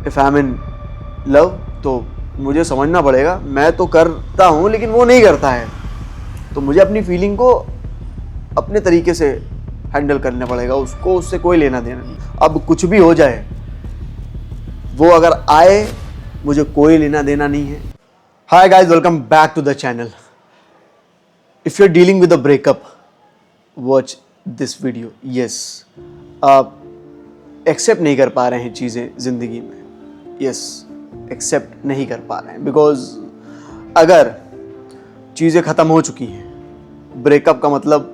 If I am in love तो मुझे समझना पड़ेगा। मैं तो करता हूँ लेकिन वो नहीं करता है, तो मुझे अपनी फीलिंग को अपने तरीके से हैंडल करना पड़ेगा। उसको उससे कोई लेना देना नहीं। अब कुछ भी हो जाए, वो अगर आए, मुझे कोई लेना देना नहीं है। Hi guys, welcome back to the channel. If you are dealing with a breakup, watch this video. Yes, आप एक्सेप्ट नहीं कर पा रहे हैं चीज़ें ज़िंदगी में। यस, एक्सेप्ट नहीं कर पा रहे हैं बिकॉज अगर चीज़ें ख़त्म हो चुकी हैं, ब्रेकअप का मतलब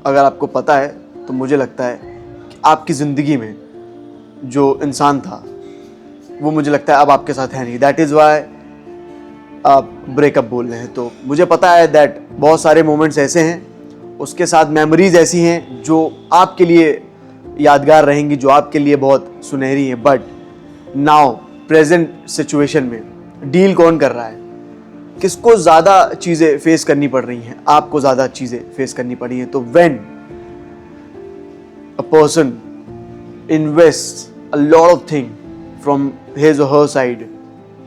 अगर आपको पता है तो मुझे लगता है कि आपकी ज़िंदगी में जो इंसान था वो मुझे लगता है अब आपके साथ है नहीं। दैट इज़ वाई आप ब्रेकअप बोल रहे हैं। तो मुझे पता है दैट बहुत सारे मोमेंट्स ऐसे हैं, उसके साथ मेमोरीज ऐसी हैं जो आपके लिए यादगार रहेंगी, जो आपके लिए बहुत सुनहरी हैं। बट नाउ प्रेजेंट सिचुएशन में डील कौन कर रहा है? किसको ज़्यादा चीज़ें फेस करनी पड़ रही हैं? आपको ज़्यादा चीज़ें फेस करनी पड़ी हैं। तो when a person invest a lot of thing from his or her side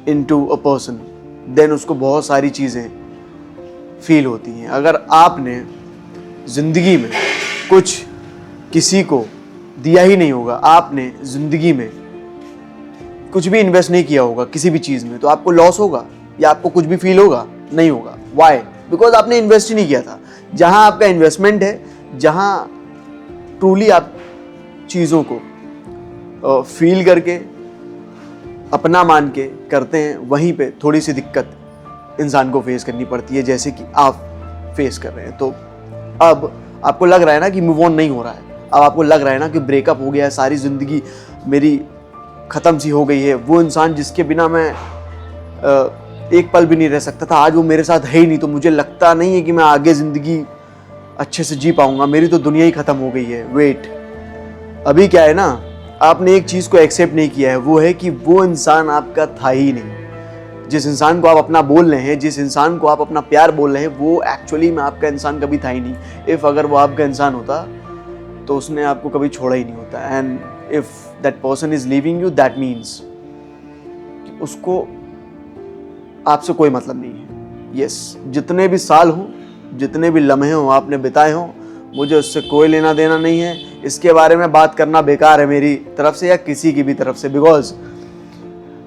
into a person, then उसको बहुत सारी चीज़ें फील होती हैं। अगर आपने ज़िंदगी में कुछ किसी को दिया ही नहीं होगा, आपने ज़िंदगी में कुछ भी इन्वेस्ट नहीं किया होगा किसी भी चीज़ में, तो आपको लॉस होगा या आपको कुछ भी फील होगा? नहीं होगा। वाई? बिकॉज आपने इन्वेस्ट ही नहीं किया था। जहाँ आपका इन्वेस्टमेंट है, जहाँ ट्रूली आप चीज़ों को फील करके अपना मान के करते हैं, वहीं पे थोड़ी सी दिक्कत इंसान को फेस करनी पड़ती है, जैसे कि आप फेस कर रहे हैं। तो अब आपको लग रहा है ना कि मूव ऑन नहीं हो रहा है, अब आपको लग रहा है ना कि ब्रेकअप हो गया है, सारी ज़िंदगी मेरी ख़त्म सी हो गई है। वो इंसान जिसके बिना मैं एक पल भी नहीं रह सकता था, आज वो मेरे साथ है ही नहीं, तो मुझे लगता नहीं है कि मैं आगे ज़िंदगी अच्छे से जी पाऊँगा, मेरी तो दुनिया ही ख़त्म हो गई है। वेट, अभी क्या है ना, आपने एक चीज़ को एक्सेप्ट नहीं किया है, वो है कि वो इंसान आपका था ही नहीं। जिस इंसान को आप अपना बोल रहे हैं, जिस इंसान को आप अपना प्यार बोल रहे हैं, वो एक्चुअली में आपका इंसान कभी था ही नहीं। इफ़ अगर वो आपका इंसान होता तो उसने आपको कभी छोड़ा ही नहीं होता। And if that person is leaving you, that means उसको आपसे कोई मतलब नहीं है। यस, जितने भी साल हों, जितने भी लम्हे हों आपने बिताए हों, मुझे उससे कोई लेना देना नहीं है। इसके बारे में बात करना बेकार है मेरी तरफ से या किसी की भी तरफ से, बिकॉज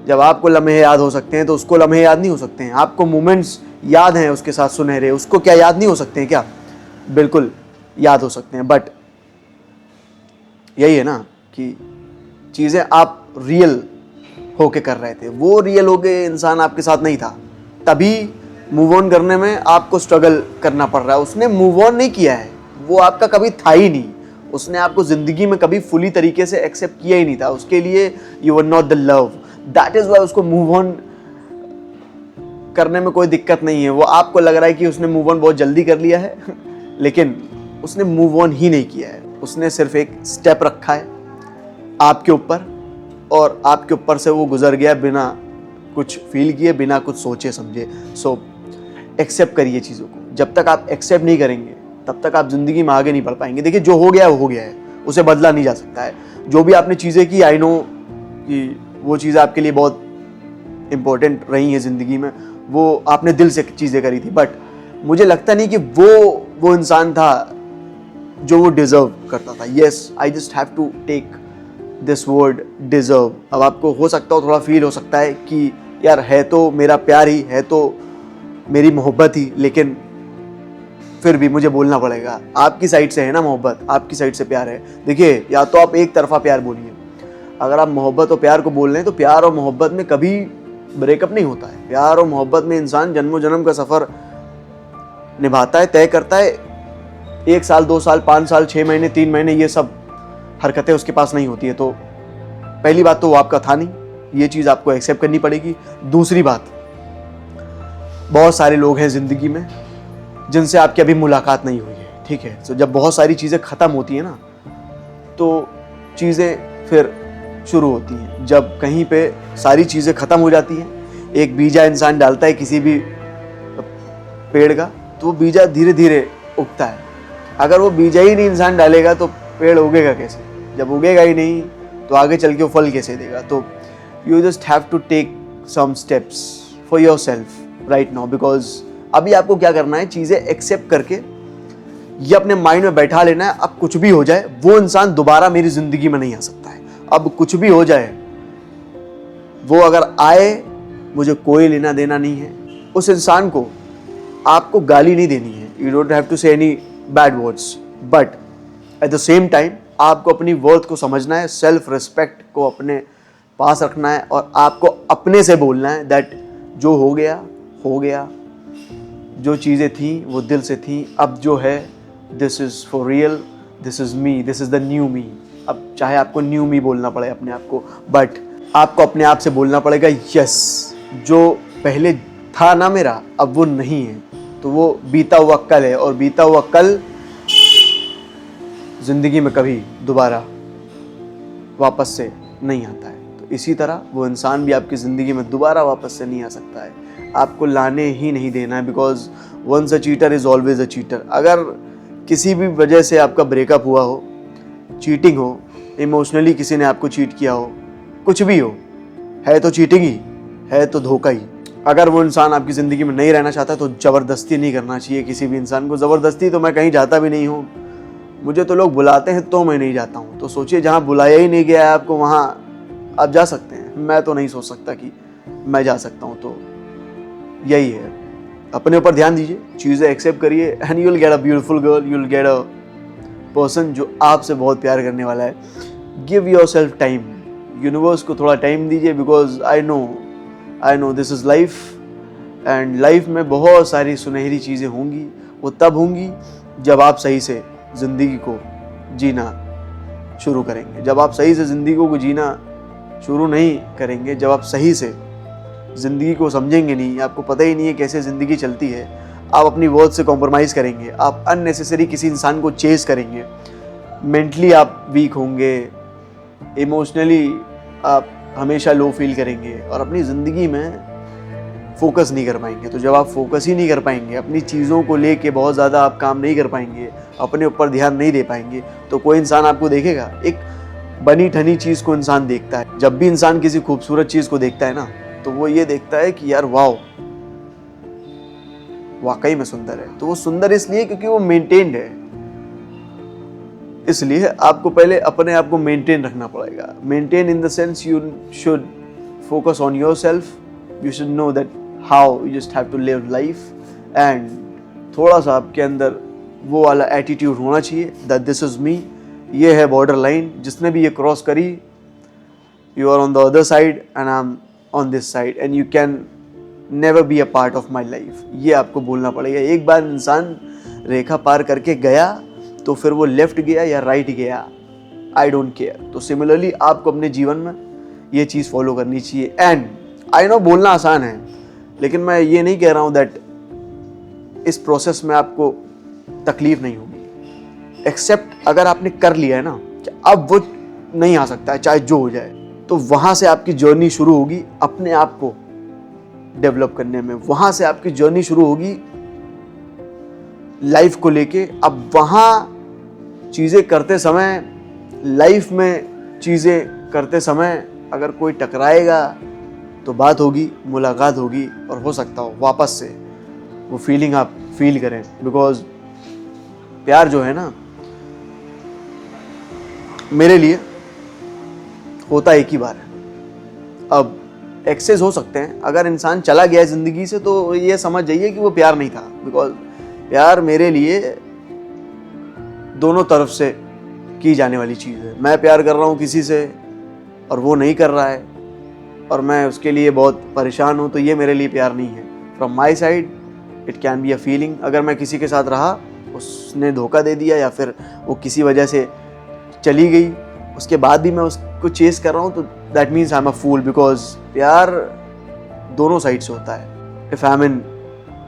जब आपको लम्हे याद हो सकते हैं तो उसको लम्हे याद नहीं हो सकते हैं। आपको मोमेंट्स याद हैं उसके साथ सुनहरे, उसको क्या याद नहीं हो सकते हैं क्या? बिल्कुल याद हो सकते हैं। बट यही है ना कि चीज़ें आप रियल होके कर रहे थे, वो रियल होके इंसान आपके साथ नहीं था, तभी मूव ऑन करने में आपको स्ट्रगल करना पड़ रहा है। उसने मूव ऑन नहीं किया है, वो आपका कभी था ही नहीं। उसने आपको ज़िंदगी में कभी फुली तरीके से एक्सेप्ट किया ही नहीं था। उसके लिए you were not the love. That is why उसको मूव ऑन करने में कोई दिक्कत नहीं है। वो आपको लग रहा है कि उसने मूव ऑन बहुत जल्दी कर लिया है लेकिन उसने मूव ऑन ही नहीं किया है। उसने सिर्फ एक स्टेप रखा है आपके ऊपर, और आपके ऊपर से वो गुजर गया बिना कुछ फील किए, बिना कुछ सोचे समझे। सो एक्सेप्ट करिए चीज़ों को। जब तक आप एक्सेप्ट नहीं करेंगे तब तक आप ज़िंदगी में आगे नहीं बढ़ पाएंगे। देखिए, जो हो गया है वो हो गया है, उसे बदला नहीं जा सकता है। जो भी आपने चीज़ें की, आई नो कि वो चीज़ें आपके लिए बहुत इम्पोर्टेंट रही हैं ज़िंदगी में, वो आपने दिल से चीज़ें करी थी, बट मुझे लगता नहीं कि वो इंसान था जो वो डिज़र्व करता था। Yes, I just have to take this word deserve. अब आपको हो सकता हो, थोड़ा फील हो सकता है कि यार है तो मेरा प्यार ही, है तो मेरी मोहब्बत ही, लेकिन फिर भी मुझे बोलना पड़ेगा। आपकी साइड से है ना मोहब्बत, आपकी साइड से प्यार है। देखिए, या तो आप एक तरफा प्यार बोलिए। अगर आप मोहब्बत और प्यार को बोल रहे हैं तो प्यार और मोहब्बत में कभी ब्रेकअप नहीं होता है। प्यार और मोहब्बत में इंसान जन्मों जन्म का सफ़र निभाता है, तय करता है। 1 साल, 2 साल, 5 साल, 6 महीने, 3 महीने, ये सब हरकतें उसके पास नहीं होती है। तो पहली बात तो वो आपका था नहीं, ये चीज़ आपको एक्सेप्ट करनी पड़ेगी। दूसरी बात, बहुत सारे लोग हैं ज़िंदगी में जिनसे आपकी अभी मुलाकात नहीं हुई है, ठीक है? तो जब बहुत सारी चीज़ें ख़त्म होती हैं ना, तो चीज़ें फिर शुरू होती हैं। जब कहीं पे सारी चीज़ें ख़त्म हो जाती हैं, एक बीजा इंसान डालता है किसी भी पेड़ का, तो वो बीजा धीरे धीरे उगता है। अगर वो बीजा ही नहीं इंसान डालेगा तो पेड़ उगेगा कैसे? जब उगेगा ही नहीं तो आगे चल के वो फल कैसे देगा। तो you just have to take some steps for yourself right now, because अभी आपको क्या करना है, चीज़ें एक्सेप्ट करके ये अपने माइंड में बैठा लेना है। अब कुछ भी हो जाए वो इंसान दोबारा मेरी ज़िंदगी में नहीं आ सकता है। अब कुछ भी हो जाए, वो अगर आए मुझे कोई लेना देना नहीं है। उस इंसान को आपको गाली नहीं देनी है, यू डोंट हैव टू से any bad words, but at the same time आपको अपनी वर्थ को समझना है, सेल्फ रिस्पेक्ट को अपने पास रखना है और आपको अपने से बोलना है दैट जो हो गया, जो चीज़ें थी वो दिल से थी, अब जो है this is for real, this is me, this is the new me. अब चाहे आपको न्यू मी बोलना पड़े अपने आप को, बट आपको अपने आप से बोलना पड़ेगा यस, जो पहले था ना मेरा अब वो नहीं है, तो वो बीता हुआ कल है और बीता हुआ कल ज़िंदगी में कभी दोबारा वापस से नहीं आता है। तो इसी तरह वो इंसान भी आपकी ज़िंदगी में दोबारा वापस से नहीं आ सकता है, आपको लाने ही नहीं देना है, because once a cheater is always a cheater. अगर किसी भी वजह से आपका ब्रेकअप हुआ हो, चीटिंग हो, इमोशनली किसी ने आपको चीट किया हो, कुछ भी हो, है तो चीटिंग ही, है तो धोखा ही। अगर वो इंसान आपकी ज़िंदगी में नहीं रहना चाहता तो ज़बरदस्ती नहीं करना चाहिए किसी भी इंसान को। ज़बरदस्ती तो मैं कहीं जाता भी नहीं हूँ, मुझे तो लोग बुलाते हैं तो मैं नहीं जाता हूँ। तो सोचिए जहाँ बुलाया ही नहीं गया है आपको वहाँ आप जा सकते हैं। मैं तो नहीं सोच सकता कि मैं जा सकता हूँ। तो यही है, अपने ऊपर ध्यान दीजिए, चीज़ें एक्सेप्ट करिए and you will get a beautiful girl, you will get a person जो आपसे बहुत प्यार करने वाला है। Give your self time, universe को थोड़ा टाइम दीजिए, because I know this is life and life में बहुत सारी सुनहरी चीज़ें होंगी। वो तब होंगी जब आप सही से ज़िंदगी को जीना शुरू करेंगे। जब आप सही से ज़िंदगी को जीना शुरू नहीं करेंगे, जब आप सही से ज़िंदगी को समझेंगे नहीं, आपको पता ही नहीं है कैसे ज़िंदगी चलती है, आप अपनी वर्थ से कॉम्प्रोमाइज़ करेंगे, आप अननेसेसरी किसी इंसान को चेस करेंगे, मेंटली आप वीक होंगे, इमोशनली आप हमेशा लो फील करेंगे और अपनी ज़िंदगी में फोकस नहीं कर पाएंगे। तो जब आप फोकस ही नहीं कर पाएंगे, अपनी चीज़ों को लेके बहुत ज़्यादा आप काम नहीं कर पाएंगे, अपने ऊपर ध्यान नहीं दे पाएंगे, तो कोई इंसान आपको देखेगा। एक बनी ठनी चीज़ को इंसान देखता है। जब भी इंसान किसी खूबसूरत चीज़ को देखता है ना, तो वो ये देखता है कि यार वाओ, वाकई में सुंदर है। तो वो सुंदर इसलिए क्योंकि वो मेंटेन्ड है। इसलिए आपको पहले अपने आप को मेंटेन रखना पड़ेगा। Maintain in the sense you should focus on yourself, you should know that how you just have to live life, and थोड़ा सा आपके अंदर वो वाला एटीट्यूड होना चाहिए दैट दिस इज मी, ये है बॉर्डर लाइन, जिसने भी ये क्रॉस करी, you are on the other side and I am on this side and you can never be a part of my life. ये आपको बोलना पड़ेगा। एक बार इंसान रेखा पार करके गया तो फिर वो लेफ्ट गया या राइट गया, आई डोंट केयर। तो सिमिलरली आपको अपने जीवन में ये चीज़ फॉलो करनी चाहिए। एंड आई नो बोलना आसान है, लेकिन मैं ये नहीं कह रहा हूँ दैट इस प्रोसेस में आपको तकलीफ नहीं होगी। एक्सेप्ट अगर आपने कर लिया है ना कि अब वो नहीं आ सकता है, चाहे जो हो जाए, तो वहाँ से आपकी जर्नी शुरू होगी अपने आप को डेवलप करने में। वहाँ से आपकी जर्नी शुरू होगी लाइफ को लेके। अब वहाँ चीज़ें करते समय, लाइफ में चीज़ें करते समय अगर कोई टकराएगा तो बात होगी, मुलाकात होगी और हो सकता हो वापस से वो फीलिंग आप फील करें। बिकॉज प्यार जो है ना, मेरे लिए होता एक ही बार है। अब एक्सेस हो सकते हैं, अगर इंसान चला गया ज़िंदगी से तो ये समझ जाइए कि वो प्यार नहीं था। बिकॉज प्यार मेरे लिए दोनों तरफ से की जाने वाली चीज़ है। मैं प्यार कर रहा हूँ किसी से और वो नहीं कर रहा है और मैं उसके लिए बहुत परेशान हूँ, तो ये मेरे लिए प्यार नहीं है। From my side it can be a feeling. अगर मैं किसी के साथ रहा, उसने धोखा दे दिया या फिर वो किसी वजह से चली गई, उसके बाद भी मैं उसको चेस कर रहा हूँ, तो that means I am a fool. Because प्यार दोनों साइड से होता है। If I am in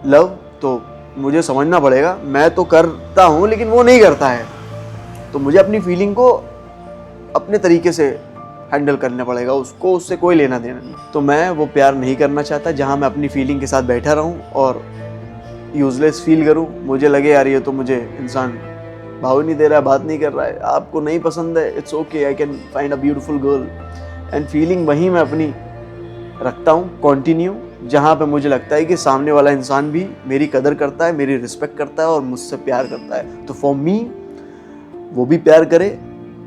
love तो मुझे समझना पड़ेगा, मैं तो करता हूँ लेकिन वो नहीं करता है, तो मुझे अपनी फीलिंग को अपने तरीके से हैंडल करना पड़ेगा, उसको उससे कोई लेना देना नहीं। तो मैं वो प्यार नहीं करना चाहता जहाँ मैं अपनी फीलिंग के साथ बैठा रहूँ और यूजलेस फील करूँ। मुझे लगे यार ये तो मुझे इंसान भाव नहीं दे रहा है, बात नहीं कर रहा है, आपको नहीं पसंद है, it's okay, I can find a beautiful girl. And feeling वहीं मैं अपनी रखता हूँ कंटिन्यू, जहाँ पे मुझे लगता है कि सामने वाला इंसान भी मेरी कदर करता है, मेरी रिस्पेक्ट करता है और मुझसे प्यार करता है। तो फॉर मी वो भी प्यार करे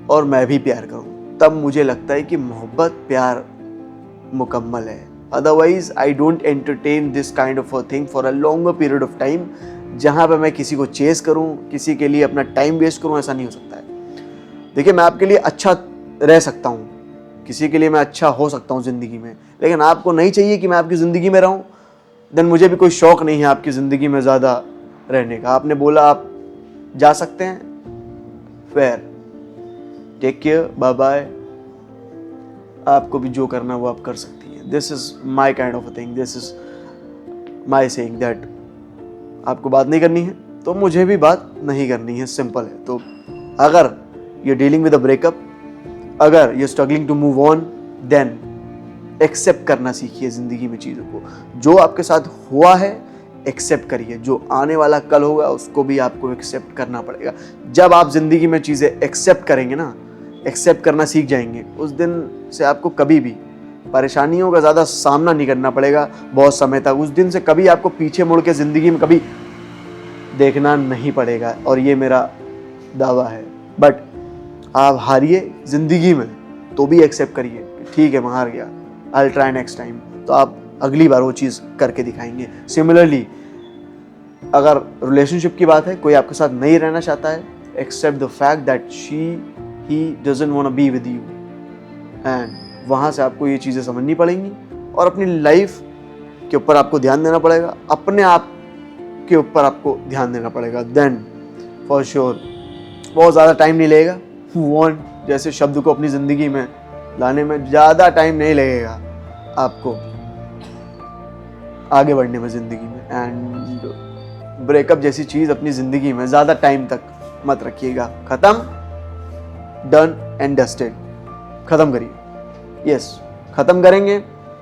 और मैं भी प्यार करूँ, तब मुझे लगता है कि मोहब्बत प्यार मुकम्मल है। Otherwise I don't entertain this kind of a thing for a longer period of time, जहाँ पे मैं किसी को चेस करूँ, किसी के लिए अपना टाइम वेस्ट करूँ, ऐसा नहीं हो सकता है। देखिए, मैं आपके लिए अच्छा रह सकता हूँ, किसी के लिए मैं अच्छा हो सकता हूँ ज़िंदगी में, लेकिन आपको नहीं चाहिए कि मैं आपकी ज़िंदगी में रहूँ, देन मुझे भी कोई शौक़ नहीं है आपकी ज़िंदगी में ज़्यादा रहने का। आपने बोला आप जा सकते हैं, fair, take care, bye bye, आपको भी जो करना वो आप कर सकती हैं। This is my kind of a thing, this is my saying that आपको बात नहीं करनी है तो मुझे भी बात नहीं करनी है, सिंपल है। तो अगर you dealing with a breakup, अगर you struggling to move on, then accept करना सीखिए ज़िंदगी में चीज़ों को। जो आपके साथ हुआ है एक्सेप्ट करिए, जो आने वाला कल होगा उसको भी आपको एक्सेप्ट करना पड़ेगा। जब आप ज़िंदगी में चीज़ें एक्सेप्ट करेंगे ना, एक्सेप्ट करना सीख जाएंगे, उस दिन से आपको कभी भी परेशानियों का ज़्यादा सामना नहीं करना पड़ेगा बहुत समय तक। उस दिन से कभी आपको पीछे मुड़ के ज़िंदगी में कभी देखना नहीं पड़ेगा, और ये मेरा दावा है। बट आप हारिए ज़िंदगी में तो भी एक्सेप्ट करिए, ठीक है मैं हार गया, I will try next time, तो आप अगली बार वो चीज़ करके दिखाएंगे। सिमिलरली अगर रिलेशनशिप की बात है, कोई आपके साथ नहीं रहना चाहता है, accept the fact that he doesn't want to be with you, and वहाँ से आपको ये चीज़ें समझनी पड़ेंगी और अपनी लाइफ के ऊपर आपको ध्यान देना पड़ेगा, अपने आप के ऊपर आपको ध्यान देना पड़ेगा। देन फॉर श्योर बहुत ज़्यादा टाइम नहीं लगेगा मूव ऑन जैसे शब्द को अपनी ज़िंदगी में लाने में, ज़्यादा टाइम नहीं लगेगा आपको आगे बढ़ने में ज़िंदगी में। एंड ब्रेकअप जैसी चीज़ अपनी ज़िंदगी में ज़्यादा टाइम तक मत रखिएगा। ख़त्म, डन एंड डस्टेड, ख़त्म करिए। यस, ख़त्म करेंगे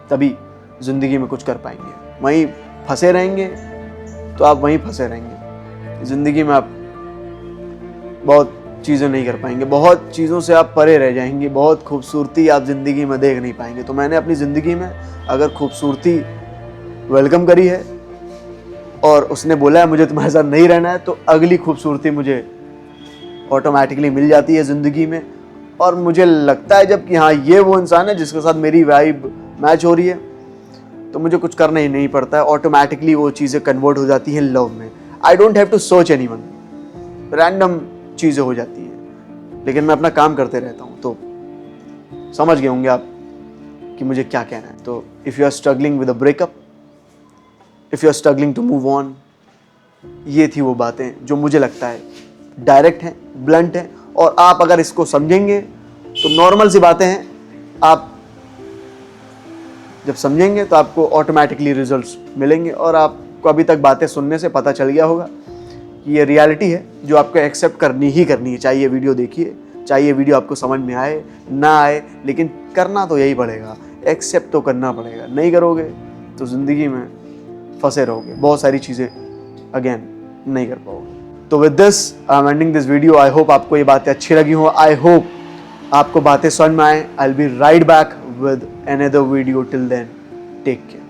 तभी ज़िंदगी में कुछ कर पाएंगे। वहीं फंसे रहेंगे तो आप वहीं फंसे रहेंगे। ज़िंदगी में आप बहुत चीज़ें नहीं कर पाएंगे, बहुत चीज़ों से आप परे रह जाएंगे, बहुत खूबसूरती आप ज़िंदगी में देख नहीं पाएंगे। तो मैंने अपनी ज़िंदगी में अगर खूबसूरती वेलकम करी है और उसने बोला है मुझे तुम्हारे साथ नहीं रहना है, तो अगली खूबसूरती मुझे ऑटोमेटिकली मिल जाती है ज़िंदगी में। और मुझे लगता है जब कि हाँ ये वो इंसान है जिसके साथ मेरी वाइब मैच हो रही है, तो मुझे कुछ करना ही नहीं पड़ता है, ऑटोमेटिकली वो चीज़ें कन्वर्ट हो जाती हैं लव में। I don't have to search anyone, random चीज़ें हो जाती हैं, लेकिन मैं अपना काम करते रहता हूँ। तो समझ गए होंगे आप कि मुझे क्या कहना है। तो if you are struggling with a breakup, if you are struggling to move on, ये थी वो बातें जो मुझे लगता है डायरेक्ट हैं, ब्लंट हैं, और आप अगर इसको समझेंगे तो नॉर्मल सी बातें हैं। आप जब समझेंगे तो आपको ऑटोमेटिकली रिजल्ट्स मिलेंगे, और आपको अभी तक बातें सुनने से पता चल गया होगा कि ये रियलिटी है जो आपको एक्सेप्ट करनी ही करनी है। चाहे ये वीडियो देखिए, चाहे ये वीडियो आपको समझ में आए ना आए, लेकिन करना तो यही पड़ेगा, एक्सेप्ट तो करना पड़ेगा। नहीं करोगे तो ज़िंदगी में फंसे रहोगे, बहुत सारी चीज़ें अगेन नहीं कर पाओगे। तो with this I am ending this video. I hope आपको ये बातें अच्छी लगी हो, आई होप आपको बातें समझ में आए। I will be right back with another video. Till then, take care.